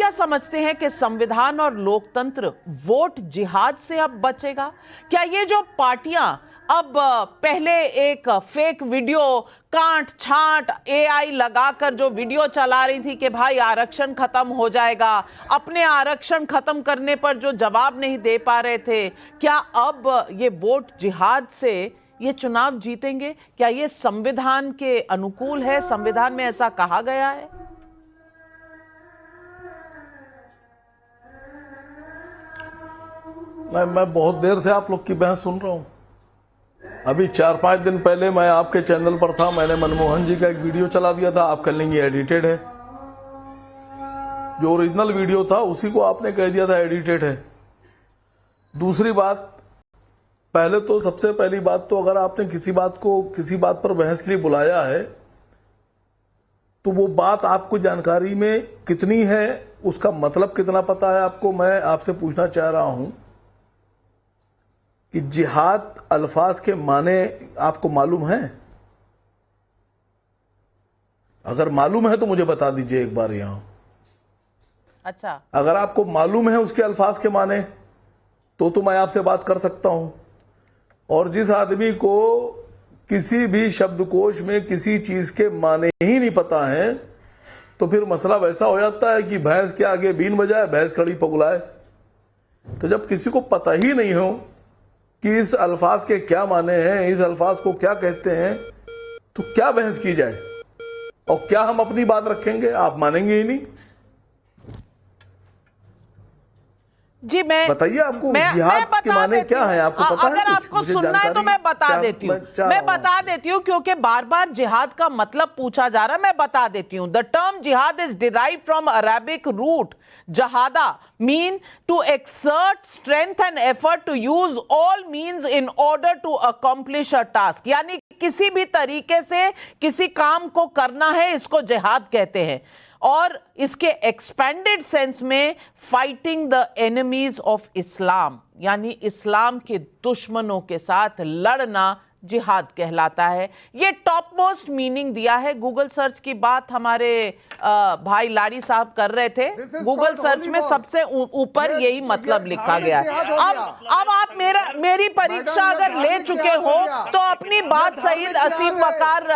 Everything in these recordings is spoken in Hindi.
क्या समझते हैं कि संविधान और लोकतंत्र वोट जिहाद से अब बचेगा? क्या ये जो पार्टियां अब पहले एक फेक वीडियो कांट छांट एआई लगाकर जो वीडियो चला रही थी कि भाई आरक्षण खत्म हो जाएगा, अपने आरक्षण खत्म करने पर जो जवाब नहीं दे पा रहे थे, क्या अब ये वोट जिहाद से ये चुनाव जीतेंगे? क्या ये संविधान के अनुकूल है? संविधान में ऐसा कहा गया है? मैं बहुत देर से आप लोग की बहस सुन रहा हूं। अभी 4-5 दिन पहले मैं आपके चैनल पर था, मैंने मनमोहन जी का एक वीडियो चला दिया था, आप कह लेंगे एडिटेड है। जो ओरिजिनल वीडियो था उसी को आपने कह दिया था एडिटेड है। दूसरी बात, पहले तो सबसे पहली बात तो अगर आपने किसी बात पर बहस के लिए बुलाया है तो वो बात आपको जानकारी में कितनी है, उसका मतलब कितना पता है आपको। मैं आपसे पूछना चाह रहा हूं कि जिहाद अल्फाज के माने आपको मालूम है? अगर मालूम है तो मुझे बता दीजिए एक बार यहां। अच्छा, अगर आपको मालूम है उसके अल्फाज के माने तो मैं आपसे बात कर सकता हूं। और जिस आदमी को किसी भी शब्दकोश में किसी चीज के माने ही नहीं पता है तो फिर मसला वैसा हो जाता है कि भैंस के आगे बीन बजाए भैंस खड़ी पगुलाए। तो जब किसी को पता ही नहीं हो कि इस अल्फाज के क्या माने हैं, इस अल्फाज को क्या कहते हैं, तो क्या बहस की जाए और क्या हम अपनी बात रखेंगे? आप मानेंगे ही नहीं। जी मैं बताइए आपको जिहाद के माने क्या है, आपको पता है? अगर आपको सुनना है तो मैं बता देती हूँ, क्योंकि बार बार जिहाद का मतलब पूछा जा रहा है। मैं बता देती हूँ। द टर्म जिहाद is derive from Arabic root जहादा, mean to exert strength and effort to use all means in order to accomplish a task. यानी किसी भी तरीके से किसी काम को करना है, इसको जिहाद कहते हैं। और इसके एक्सपेंडेड सेंस में fighting the enemies of Islam, यानी इस्लाम के दुश्मनों के साथ लड़ना जिहाद कहलाता है। ये टॉप मोस्ट मीनिंग दिया है। गूगल सर्च की बात हमारे भाई लाड़ी साहब कर रहे थे। गूगल सर्च में सबसे ऊपर यही मतलब लिखा गया है। अब आप मेरी परीक्षा अगर ले चुके हो तो अपनी बात सईद असीम वकार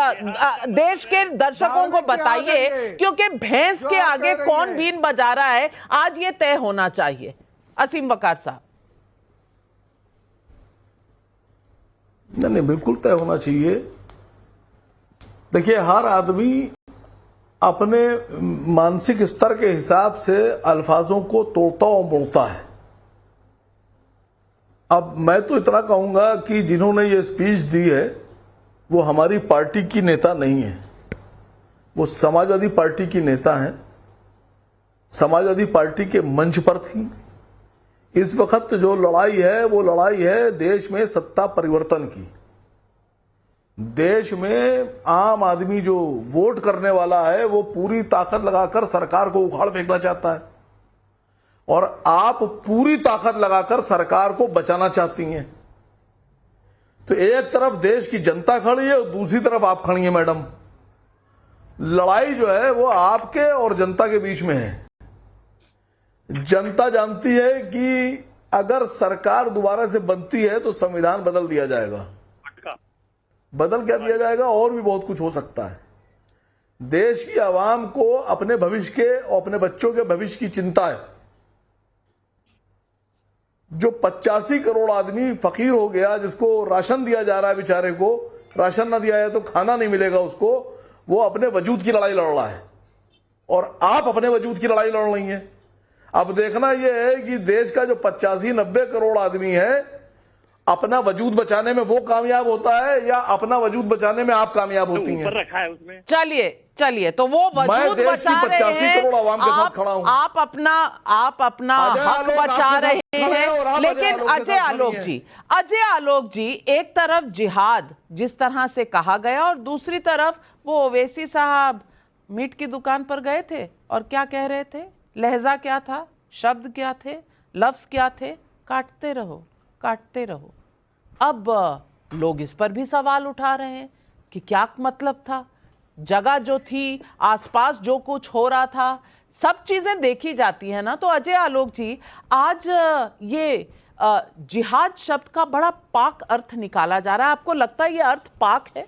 देश के दर्शकों को बताइए, क्योंकि भैंस के आगे कौन बीन बजा रहा है आज ये तय होना चाहिए। असीम वकार साहब। नहीं, बिल्कुल तय होना चाहिए। देखिए, हर आदमी अपने मानसिक स्तर के हिसाब से अल्फाजों को तोड़ता और मोड़ता है। अब मैं तो इतना कहूंगा कि जिन्होंने ये स्पीच दी है वो हमारी पार्टी की नेता नहीं है, वो समाजवादी पार्टी की नेता हैं। समाजवादी पार्टी के मंच पर थी। इस वक्त जो लड़ाई है वो लड़ाई है देश में सत्ता परिवर्तन की। देश में आम आदमी जो वोट करने वाला है वो पूरी ताकत लगाकर सरकार को उखाड़ फेंकना चाहता है और आप पूरी ताकत लगाकर सरकार को बचाना चाहती हैं। तो एक तरफ देश की जनता खड़ी है और दूसरी तरफ आप खड़ी हैं मैडम। लड़ाई जो है वो आपके और जनता के बीच में है। जनता जानती है कि अगर सरकार दोबारा से बनती है तो संविधान बदल दिया जाएगा। बदल क्या दिया जाएगा? और भी बहुत कुछ हो सकता है। देश की आवाम को अपने भविष्य के और अपने बच्चों के भविष्य की चिंता है। जो 85 करोड़ आदमी फकीर हो गया, जिसको राशन दिया जा रहा है, बेचारे को राशन ना दिया है तो खाना नहीं मिलेगा उसको, वो अपने वजूद की लड़ाई लड़ रहा है और आप अपने वजूद की लड़ाई लड़ रही हैं। अब देखना यह है कि देश का जो 85-90 करोड़ आदमी है, अपना वजूद बचाने में वो कामयाब होता है या अपना वजूद बचाने में आप कामयाब होती हैं? रखा है उसमें। चलिए तो वो वजूद बचा रहे हैं, करोड़ आवाम के साथ खड़ा हूं। आप अपना हक बचा रहे हैं। लेकिन अजय आलोक जी, एक तरफ जिहाद जिस तरह से कहा गया और दूसरी तरफ वो ओवैसी साहब मीट की दुकान पर गए थे और क्या कह रहे थे? लहजा क्या था, शब्द क्या थे, लफ्ज क्या थे? काटते रहो, काटते रहो। अब लोग इस पर भी सवाल उठा रहे हैं कि क्या मतलब था। जगह जो थी, आसपास जो कुछ हो रहा था, सब चीजें देखी जाती है ना। तो अजय आलोक जी, आज ये जिहाद शब्द का बड़ा पाक अर्थ निकाला जा रहा है, आपको लगता है ये अर्थ पाक है?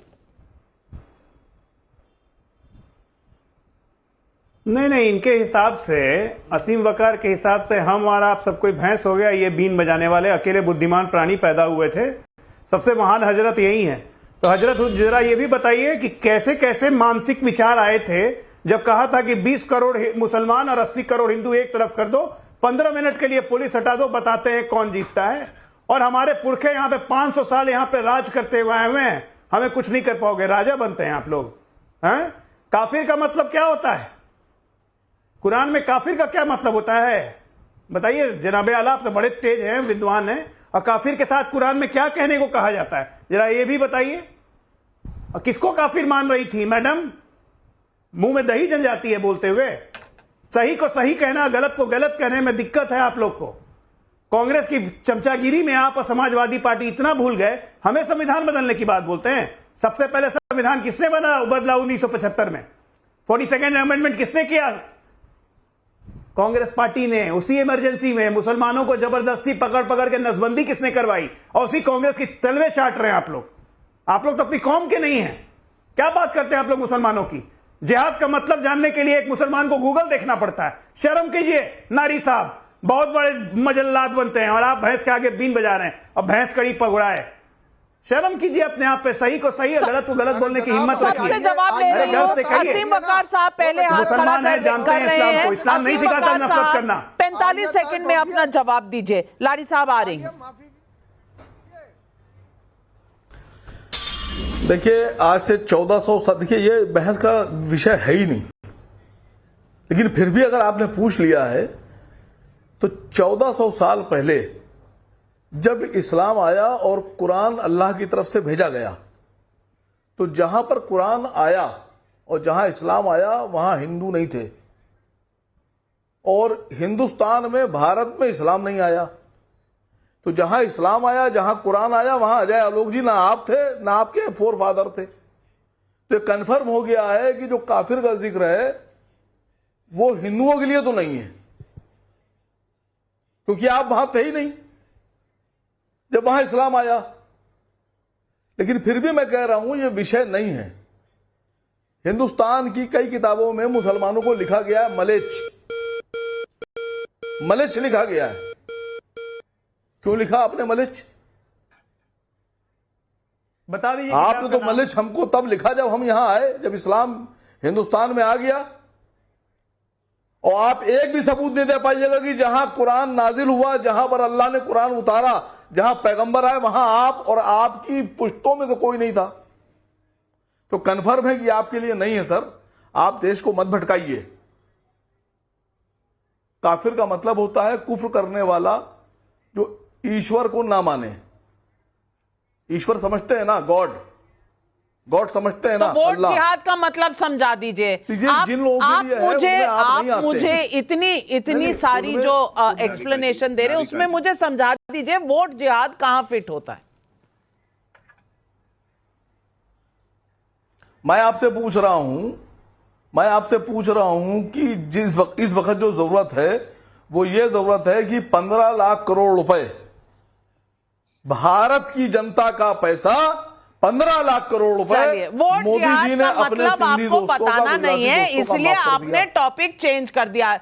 नहीं, इनके हिसाब से, असीम वकार के हिसाब से हम और आप सब कोई भैंस हो गया, ये बीन बजाने वाले अकेले बुद्धिमान प्राणी पैदा हुए थे। सबसे महान हजरत यही है। तो हजरत जरा ये भी बताइए कि कैसे कैसे मानसिक विचार आए थे जब कहा था कि 20 करोड़ मुसलमान और 80 करोड़ हिंदू एक तरफ कर दो, 15 मिनट के लिए पुलिस हटा दो, बताते हैं कौन जीतता है। और हमारे पुरखे यहाँ पे 500 साल यहाँ पे राज करते हुए आए हुए हैं, हमें कुछ नहीं कर पाओगे, राजा बनते हैं आप लोग हैं। काफिर का मतलब क्या होता है? कुरान में काफिर का क्या मतलब होता है बताइए जनाबे आला, आप तो बड़े तेज हैं, विद्वान हैं, और काफिर के साथ कुरान में क्या कहने को कहा जाता है, जरा ये भी बताइए। और किसको काफिर मान रही थी मैडम? मुंह में दही जम जाती है बोलते हुए। सही को सही कहना, गलत को गलत कहने में दिक्कत है आप लोग को। कांग्रेस की चमचागिरी में आप और समाजवादी पार्टी इतना भूल गए, हमें संविधान बदलने की बात बोलते हैं। सबसे पहले संविधान किसने बदला 1975 में? 42nd अमेंडमेंट किसने किया? कांग्रेस पार्टी ने। उसी इमरजेंसी में मुसलमानों को जबरदस्ती पकड़ पकड़ के नसबंदी किसने करवाई? और उसी कांग्रेस की तलवे चाट रहे हैं आप लोग। आप लोग तो अपनी कौम के नहीं हैं। क्या बात करते हैं आप लोग मुसलमानों की? जिहाद का मतलब जानने के लिए एक मुसलमान को गूगल देखना पड़ता है। शर्म कीजिए नारी साहब, बहुत बड़े मजल्लात बनते हैं और आप भैंस के आगे बीन बजा रहे हैं और भैंस कड़ी पगड़ा है। शर्म कीजिए अपने आप पे। सही को सही और गलत को गलत बोलने की हिम्मत रखिए। सबसे जवाब ले रही हूं। असीम वकार साहब पहले हाथ खड़ा मुसलमान है, जानते हैं इस्लाम को। इस्लाम नहीं सिखाता नफरत करना। 45 सेकंड में अपना जवाब दीजिए। लाड़ी साहब आ रही हैं। देखिए, आज से 1400 देखिए ये बहस का विषय है ही नहीं, लेकिन फिर भी अगर आपने पूछ लिया है तो 1400 साल पहले जब इस्लाम आया और कुरान अल्लाह की तरफ से भेजा गया, तो जहां पर कुरान आया और जहां इस्लाम आया वहां हिंदू नहीं थे। और हिंदुस्तान में, भारत में इस्लाम नहीं आया। तो जहां इस्लाम आया, जहां कुरान आया, वहां अजय आलोक जी ना आप थे ना आपके फोर फादर थे। तो ये कन्फर्म हो गया है कि जो काफिर का जिक्र है वो हिंदुओं के लिए तो नहीं है, क्योंकि आप वहां थे ही नहीं जब वहां इस्लाम आया। लेकिन फिर भी मैं कह रहा हूं ये विषय नहीं है। हिंदुस्तान की कई किताबों में मुसलमानों को लिखा गया है मलेच्छ, मलेच्छ लिखा गया है। क्यों लिखा आपने मलेच्छ? बता दीजिए। आपने तो मलेच्छ हमको तब लिखा जब हम यहां आए, जब इस्लाम हिंदुस्तान में आ गया। और आप एक भी सबूत नहीं दे पाइएगा कि जहां कुरान नाजिल हुआ, जहां पर अल्लाह ने कुरान उतारा, जहां पैगंबर आए, वहां आप और आपकी पुश्तों में तो कोई नहीं था। तो कन्फर्म है कि आपके लिए नहीं है सर। आप देश को मत भटकाइए। काफिर का मतलब होता है कुफ्र करने वाला जो ईश्वर को ना माने। ईश्वर समझते हैं ना, गॉड, गॉड समझते हैं ना, तो वोट अल्लाह। जिहाद का मतलब समझा दीजिए। आप मुझे इतनी सारी जो एक्सप्लेनेशन दे रहे हैं उसमें मुझे समझा दीजिए वोट जिहाद कहां फिट होता है। मैं आपसे पूछ रहा हूं कि इस वक्त जो जरूरत है वो ये जरूरत है कि 15 लाख करोड़ रुपए, भारत की जनता का पैसा 15 लाख करोड़ रुपए मोदी जी ने अपने सिंधी दोस्तों का बताना नहीं है, इसलिए आपने टॉपिक चेंज कर दिया।